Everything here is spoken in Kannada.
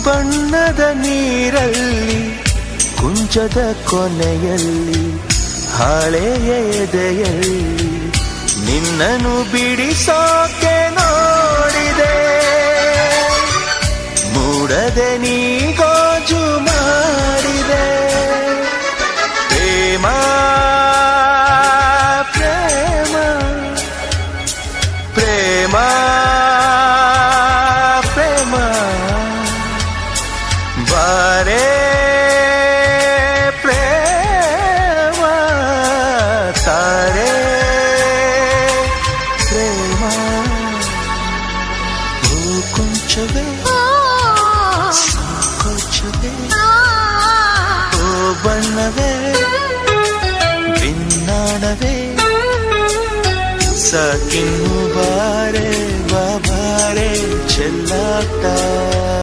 ಬಣ್ಣದ ನೀರಲ್ಲಿ ಕುಂಚದ ಕೊನೆಯಲ್ಲಿ ಹಾಳೆಯ ಎದೆಯಲ್ಲಿ ನಿನ್ನನ್ನು ಬಿಡಿಸೋಕೆ ನೋಡಿದೆ. ಮೂಡದೆ ನೀ ಗೋಜು ಮಾಡಿದೆ. ಪ್ರೇಮ ಪ್ರೇಮ ಪ್ರೇಮ ಪ್ರೇಮ ಬಾರೆ ಪ್ರೇಮ ತಾರೆ ಪ್ರೇಮ. ಓ ಕೊಂಚವೇ ಸಂಕೋಚವೇ, ಓ ಬಣ್ಣವೇ ಭಿನ್ನಾಣವೇ, ಸಾಕಿನ್ನು ಬಾರೆ ಬಾರೆ ಚೆಲ್ಲಾಟ.